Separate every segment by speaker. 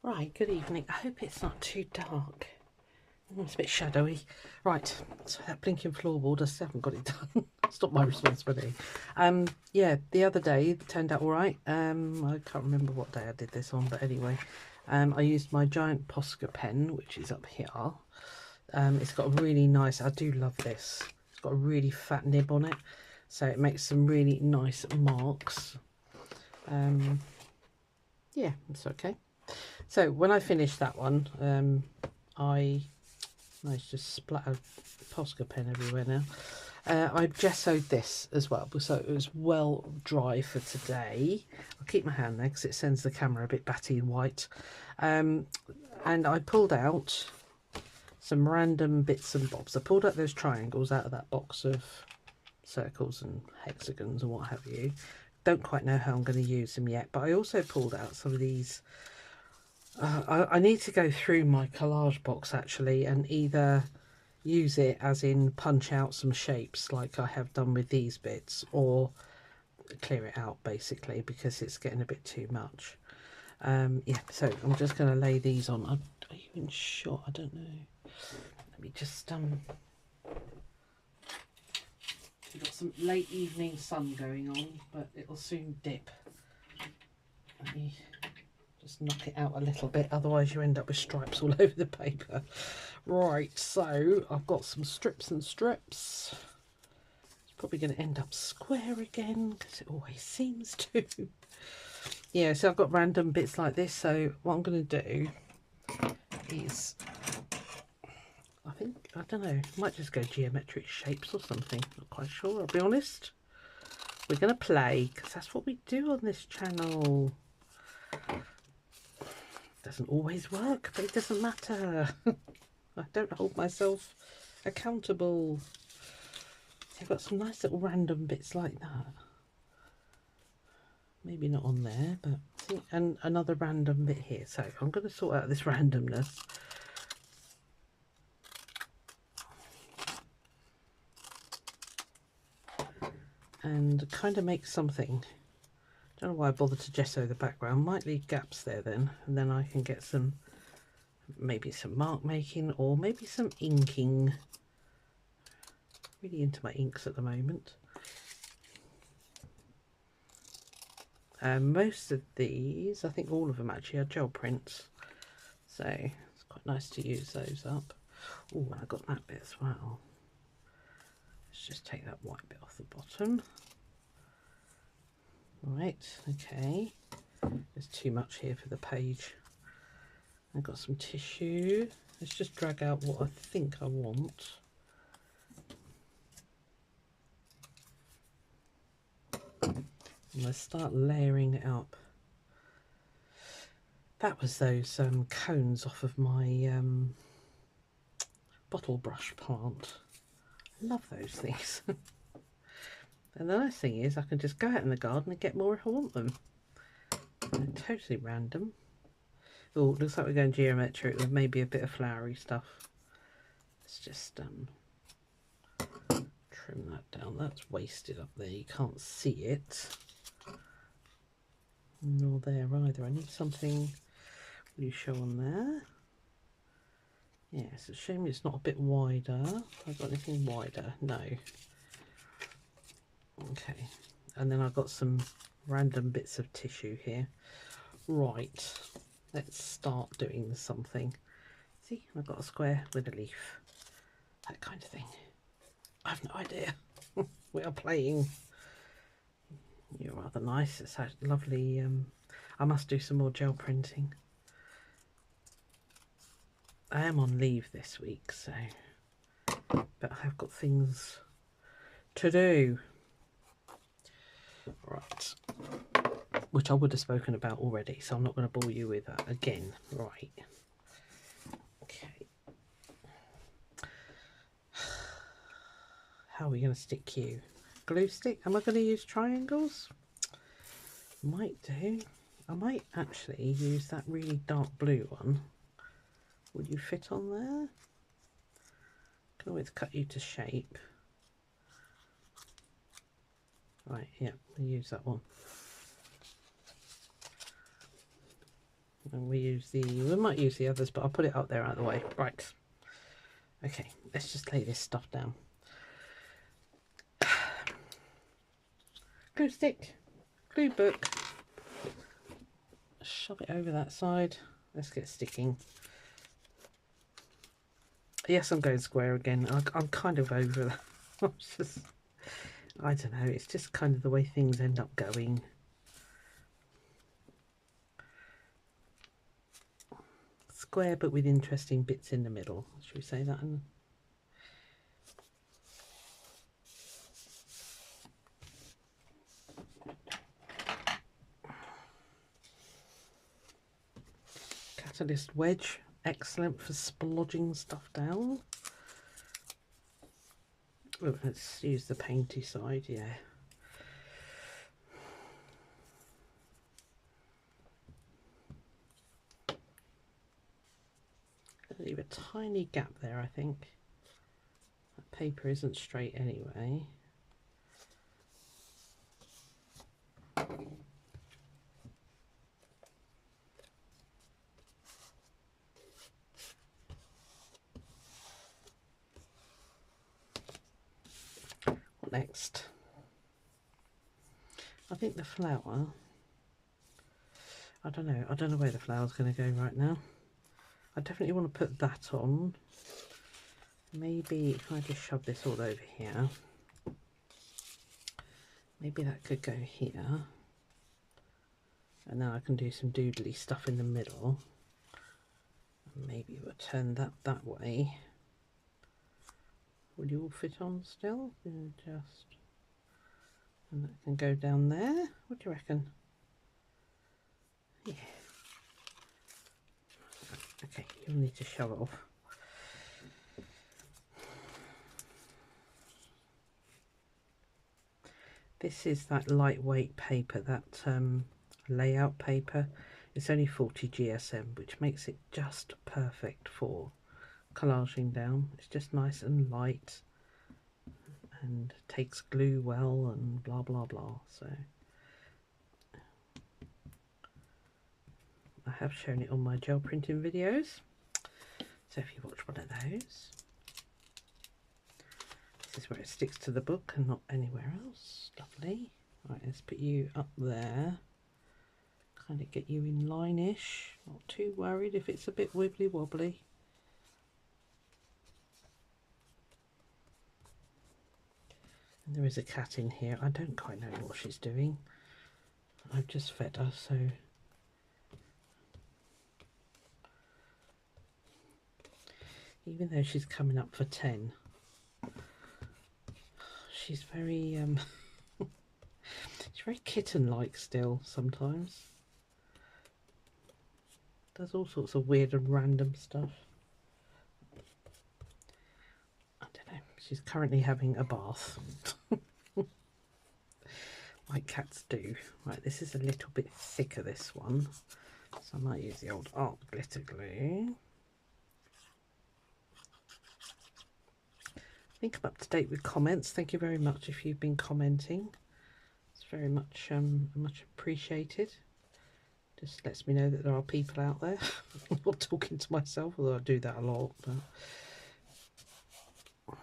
Speaker 1: Right, good evening. I hope it's not too dark. It's a bit shadowy. Right, so that blinking floorboard, I still haven't got it done. It's not my responsibility. Yeah, the other day it turned out all right. I can't remember what day I did this on, but anyway, I used my giant Posca pen, which is up here. It's got a really nice, I do love this. It's got a really fat nib on it, so it makes some really nice marks. Yeah, it's okay. So when I finished that one, I just splattered Posca pen everywhere now. I gessoed this as well, so it was well dry for today. I'll keep my hand there because it sends the camera a bit batty and white. And I pulled out some random bits and bobs. I pulled out those triangles out of that box of circles and hexagons and what have you. Don't quite know how I'm going to use them yet, but I also pulled out some of these. I need to go through my collage box actually and either use it as in punch out some shapes like I have done with these bits, or clear it out basically because it's getting a bit too much. Yeah, so I'm just going to lay these on. Are you even sure? I don't know. Let me just we've got some late evening sun going on, but it'll soon dip. Let me just knock it out a little bit, otherwise you end up with stripes all over the paper. Right, so I've got some strips and strips. It's probably going to end up square again because it always seems to. Yeah, so I've got random bits like this, so what I'm going to do is, I don't know, might just go geometric shapes or something, not quite sure, I'll be honest. We're going to play because that's what we do on this channel. Doesn't always work, but it doesn't matter. I don't hold myself accountable. I've got some nice little random bits like that. Maybe not on there, but I think, and another random bit here. So I'm going to sort out this randomness. And kind of make something. Don't know why I bothered to gesso the background. Might leave gaps there then, and then I can get some, maybe some mark making or maybe some inking. Really into my inks at the moment. Most of these, I think all of them actually, are gel prints, so it's quite nice to use those up. Oh, and I got that bit as well. Let's just take that white bit off the bottom. Right, okay. There's too much here for the page. I've got some tissue. Let's just drag out what I think I want. And let's start layering it up. That was those cones off of my bottle brush plant. I love those things. And the nice thing is I can just go out in the garden and get more if I want them. They're totally random. Oh, looks like we're going geometric with maybe a bit of flowery stuff. Let's just trim that down. That's wasted up there. You can't see it. Nor there either. I need something. Will you show on there? Yeah, it's a shame it's not a bit wider. Have I got anything wider? No. Okay, and then I've got some random bits of tissue here. Right, let's start doing something. See, I've got a square with a leaf, that kind of thing. I have no idea. We are playing. You're rather nice. It's lovely. I must do some more gel printing. I am on leave this week, so, but I have got things to do. Right, which I would have spoken about already, so I'm not going to bore you with that again. Right, okay. How are we going to stick you? Glue stick? Am I going to use triangles? Might do. I might actually use that really dark blue one. Would you fit on there? Can always cut you to shape. Right, yeah, we'll use that one. And we might use the others, but I'll put it up there out of the way. Right. Okay, let's just lay this stuff down. Glue stick, glue book. Shove it over that side. Let's get sticking. Yes, I'm going square again. I'm kind of over that. I don't know, it's just kind of the way things end up going. Square but with interesting bits in the middle. Should we say that? Catalyst wedge, excellent for splodging stuff down. Oh, let's use the painty side, yeah. Leave a tiny gap there, I think. That paper isn't straight anyway. What next? I think the flower, I don't know where the flower's going to go right now. I definitely want to put that on. Maybe if I just shove this all over here, maybe that could go here. And now I can do some doodly stuff in the middle. Maybe we'll turn that way. Will you all fit on still? Just, and that can go down there. What do you reckon? Yeah. Okay, you'll need to shove it off. This is that lightweight paper, that layout paper. It's only 40 GSM, which makes it just perfect for collaging down. It's just nice and light and takes glue well and blah blah blah. So I have shown it on my gel printing videos, so if you watch one of those, this is where it sticks to the book and not anywhere else. Lovely. Right, let's put you up there, kind of get you in line-ish, not too worried if it's a bit wibbly wobbly. And there is a cat in here. I don't quite know what she's doing. I've just fed her, so even though she's coming up for 10, she's very she's very kitten-like still sometimes. Does all sorts of weird and random stuff. I don't know. She's currently having a bath. Like cats do. Right, this is a little bit thicker, this one. So I might use the old art glitter glue. I think I'm up to date with comments. Thank you very much if you've been commenting. It's very much much appreciated. Just lets me know that there are people out there. I'm not talking to myself, although I do that a lot. But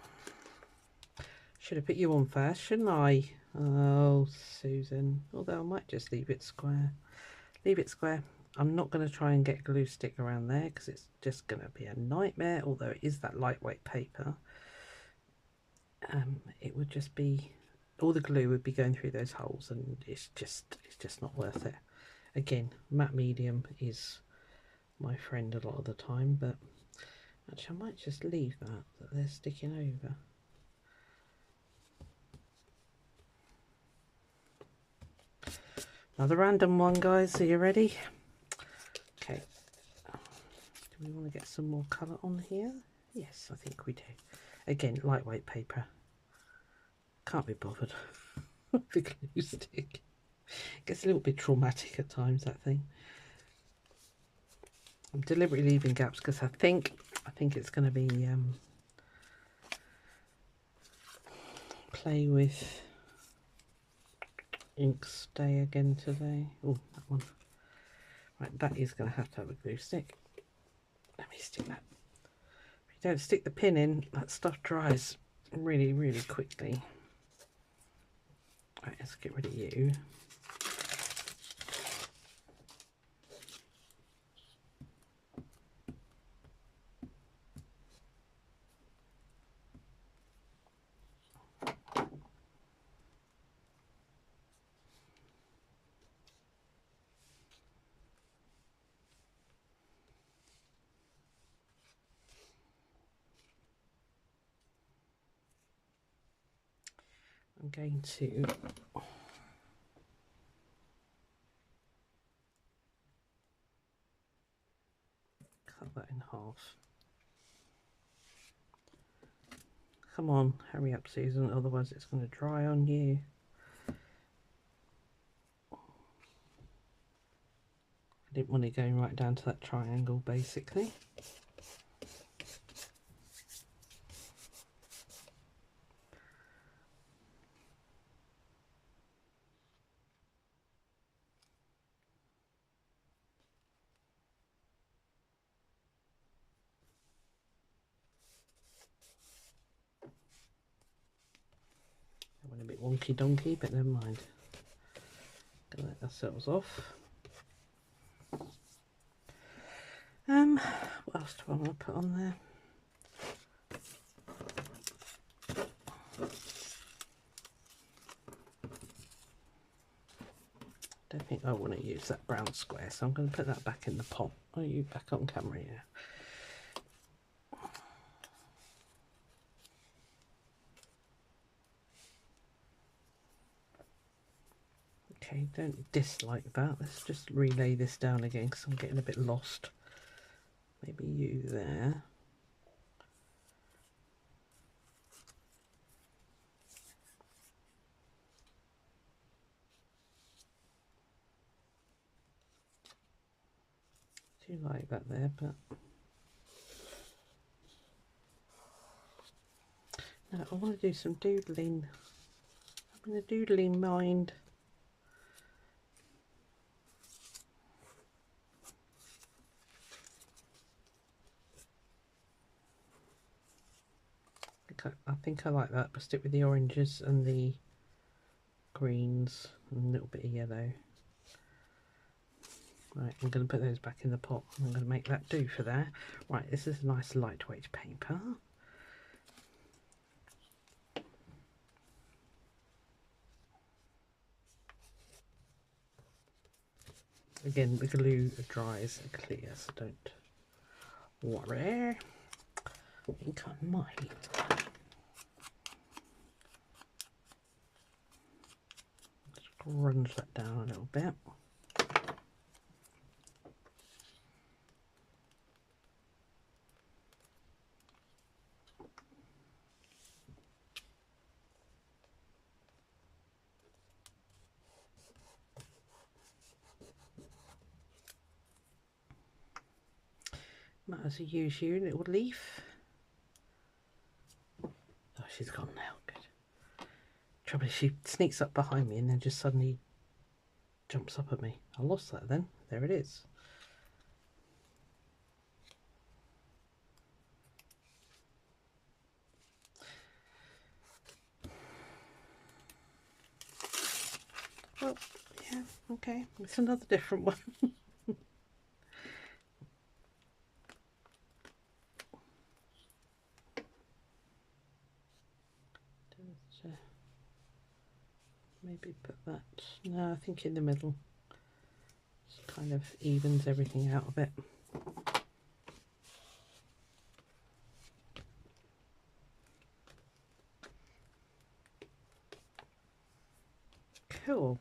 Speaker 1: should have put you on first, shouldn't I? Oh, Susan. Although I might just leave it square. Leave it square. I'm not going to try and get glue stick around there because it's just going to be a nightmare. Although it is that lightweight paper, it would just be, all the glue would be going through those holes, and it's just not worth it. Again, matte medium is my friend a lot of the time, but actually I might just leave that they're sticking over. Another random one, guys. Are you ready? Okay. Do we want to get some more colour on here? Yes, I think we do. Again, lightweight paper. Can't be bothered with the glue stick. Gets a little bit traumatic at times, that thing. I'm deliberately leaving gaps because I think it's going to be play with Ink's day again today. Oh, that one. Right, that is going to have a glue stick. Let me stick that. If you don't stick the pin in, that stuff dries really, really quickly. Right, let's get rid of you. I'm going to cut that in half. Come on, hurry up, Susan, otherwise it's going to dry on you. I didn't want it going right down to that triangle, basically. That went a bit wonky donkey, but never mind. Gonna let ourselves off. What else do I want to put on there? Don't think I want to use that brown square, so I'm going to put that back in the pot. Are you back on camera? Yeah. Okay, don't dislike that. Let's just relay this down again because I'm getting a bit lost. Maybe you there. Do you like that there? But no, I want to do some doodling. I'm in a doodling mind. I think I like that, but stick with the oranges and the greens and a little bit of yellow. Right, I'm going to put those back in the pot. I'm going to make that do for there. Right, this is a nice lightweight paper. Again, the glue dries clear, so don't worry. I think I might grunge that down a little bit. Might as well use you, little leaf. Oh, she's gone now. Good. Trouble is, she sneaks up behind me and then just suddenly jumps up at me. I lost that then. There it is. Well, yeah, okay. It's another different one. Maybe put that, no, I think in the middle. Just kind of evens everything out a bit. Cool.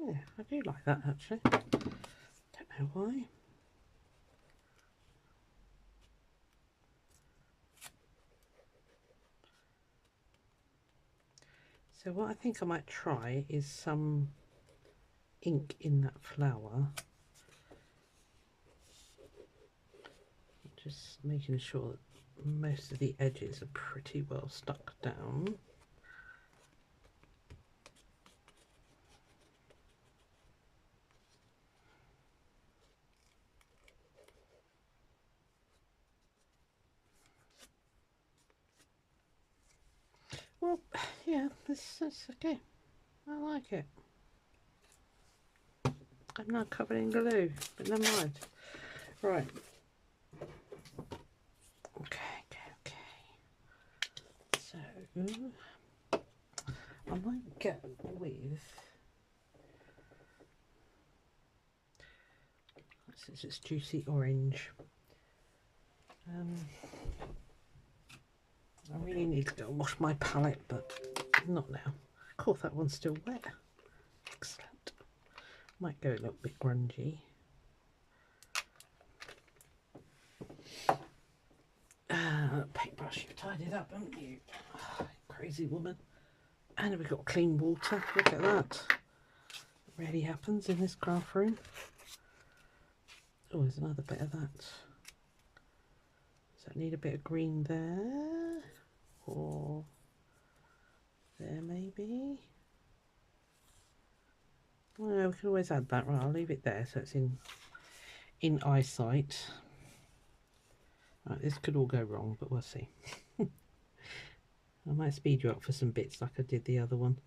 Speaker 1: Yeah, I do like that actually. Don't know why. So what I think I might try is some ink in that flower. Just making sure that most of the edges are pretty well stuck down. Well, yeah, this is okay. I like it. I'm now covered in glue, but never mind. Right. Okay. So, I might go with, since it's juicy orange, I really need to go and wash my palette, but not now. Of course, that one's still wet. Excellent. Might go a little bit grungy. Paintbrush, you've tied it up, haven't you? Oh, crazy woman. And we've got clean water. Look at that. It rarely happens in this craft room. Oh, there's another bit of that. Does that need a bit of green there? Or there maybe? Well, we can always add that. Right, I'll leave it there so it's in eyesight. Right, this could all go wrong, but we'll see. I might speed you up for some bits like I did the other one,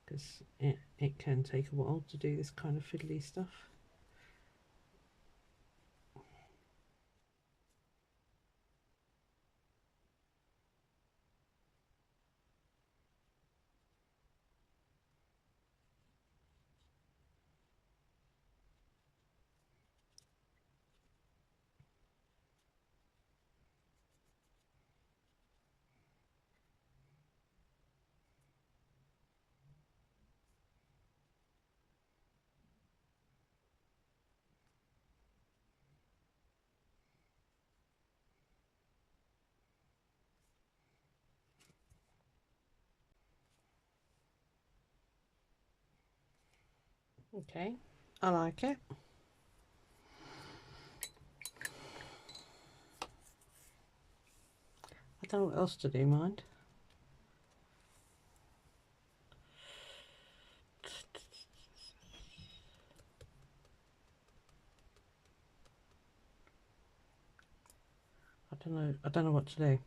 Speaker 1: because it can take a while to do this kind of fiddly stuff. Okay, I like it. I don't know what else to do, mind. I don't know what to do.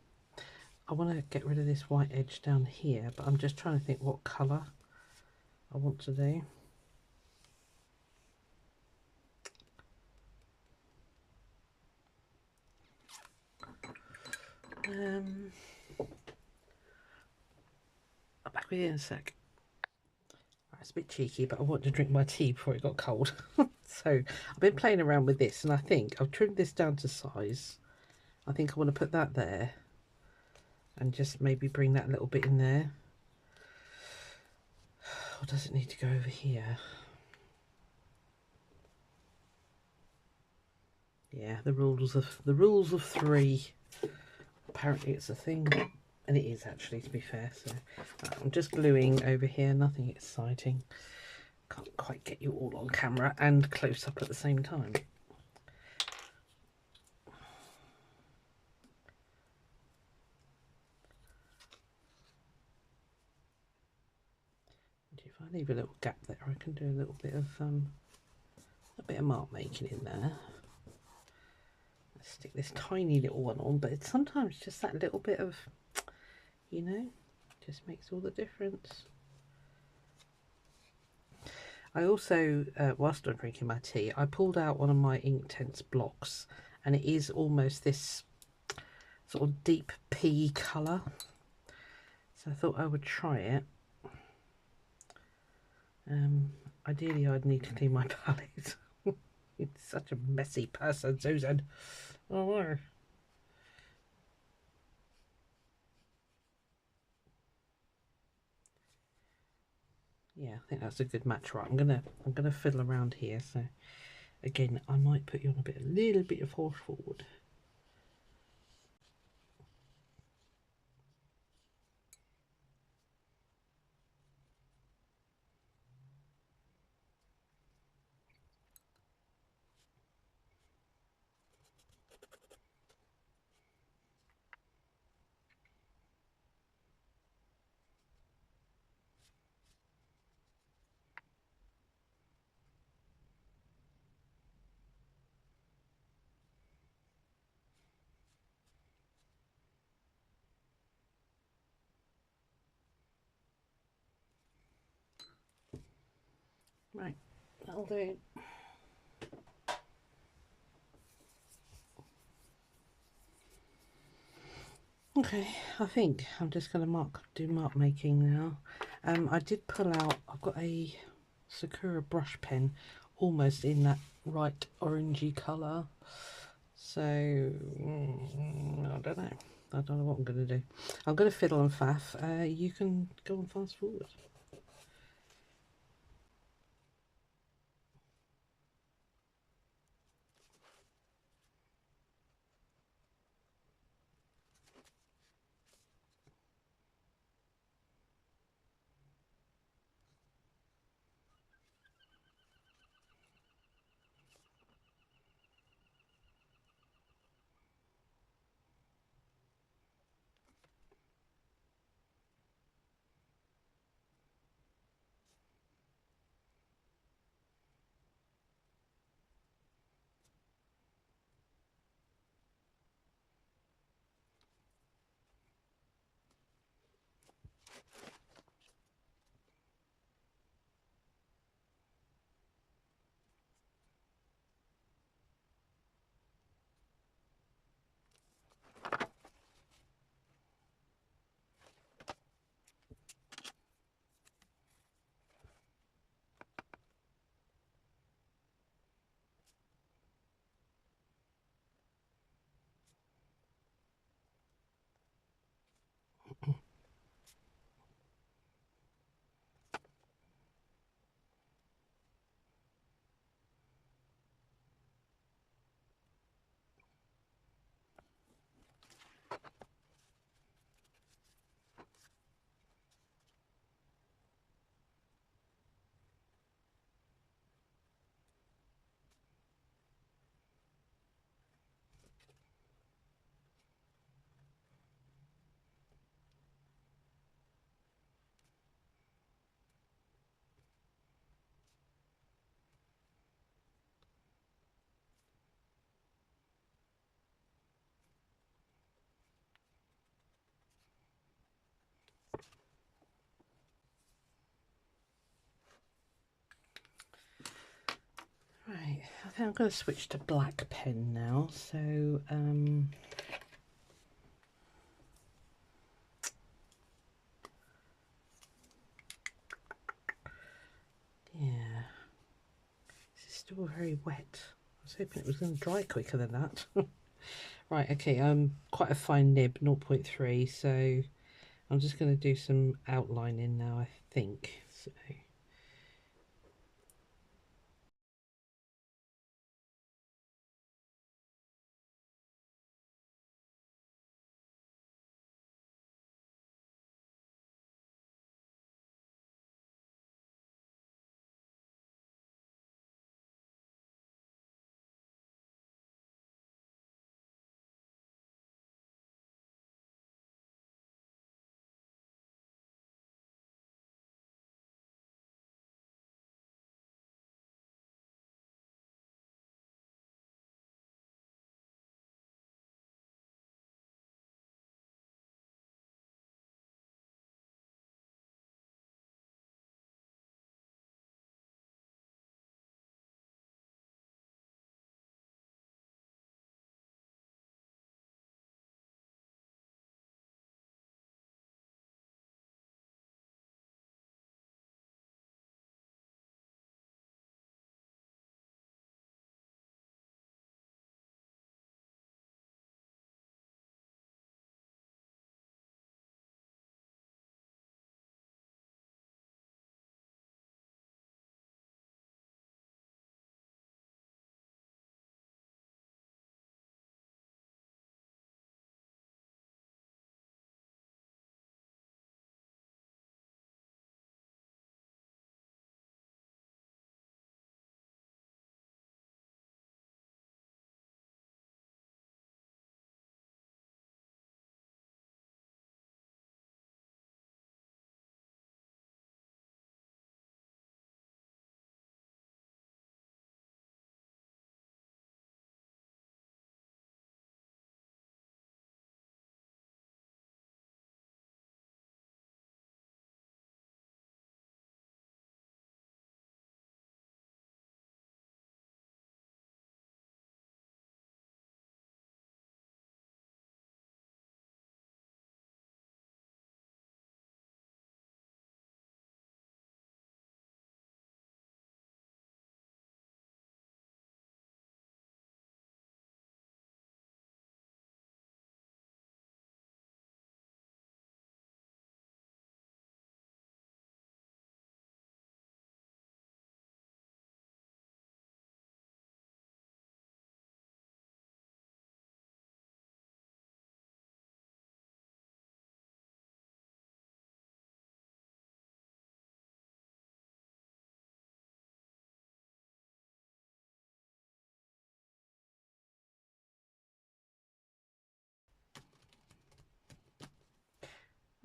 Speaker 1: I want to get rid of this white edge down here, but I'm just trying to think what colour I want to do. I'll back with you in a sec. Right, it's a bit cheeky, but I want to drink my tea before it got cold. So I've been playing around with this, and I think I've trimmed this down to size. I think I want to put that there and just maybe bring that little bit in there. Or does it need to go over here? Yeah, the rules of three. Apparently it's a thing, and it is actually, to be fair. So I'm just gluing over here, nothing exciting. Can't quite get you all on camera and close up at the same time. If I leave a little gap there, I can do a little bit of mark making in there. Let's stick this tiny little one on, but it's sometimes just that little bit of, you know, just makes all the difference. I also, whilst I'm drinking my tea, I pulled out one of my Inktense blocks, and it is almost this sort of deep pea colour. So I thought I would try it. Ideally, I'd need to clean my palette. You're such a messy person, Susan. Oh no. Yeah, I think that's a good match. Right, I'm gonna fiddle around here. So again, I might put you on a little bit of horse forward. Right, that'll do. Okay, I think I'm just going to do mark making now. I did pull out, I've got a Sakura brush pen almost in that right orangey colour. So, I don't know. I don't know what I'm going to do. I'm going to fiddle and faff. You can go and fast forward. Right, I think I'm going to switch to black pen now. So, yeah, this is still very wet. I was hoping it was going to dry quicker than that. Right, okay, quite a fine nib, 0.3, so I'm just going to do some outlining now, I think. So.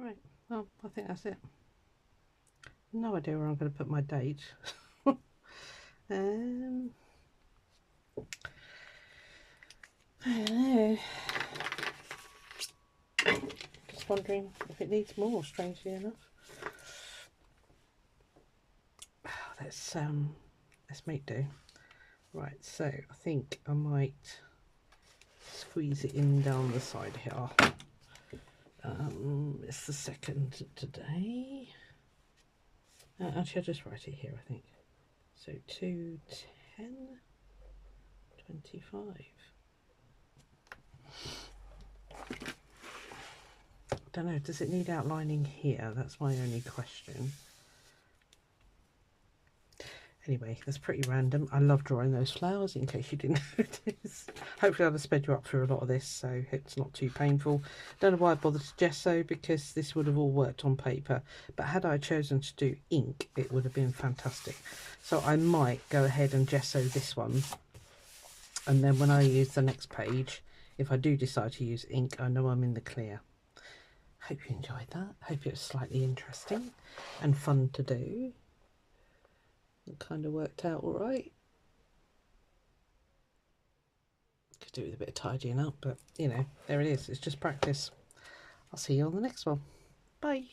Speaker 1: Right, well, I think that's it. No idea where I'm going to put my date. I don't know. Just wondering if it needs more, strangely enough. Let's make do. Right, so I think I might squeeze it in down the side here. It's the 2nd today. Actually, I'll just write it here, I think. So 2, 10, 25. I don't know, does it need outlining here? That's my only question. Anyway, that's pretty random. I love drawing those flowers, in case you didn't notice. Hopefully I'll have sped you up through a lot of this, so it's not too painful. Don't know why I bothered to gesso, because this would have all worked on paper. But had I chosen to do ink, it would have been fantastic. So I might go ahead and gesso this one. And then when I use the next page, if I do decide to use ink, I know I'm in the clear. Hope you enjoyed that. Hope it was slightly interesting and fun to do. It kind of worked out all right. Could do with a bit of tidying up, but you know, there it is. It's just practice. I'll see you on the next one. Bye.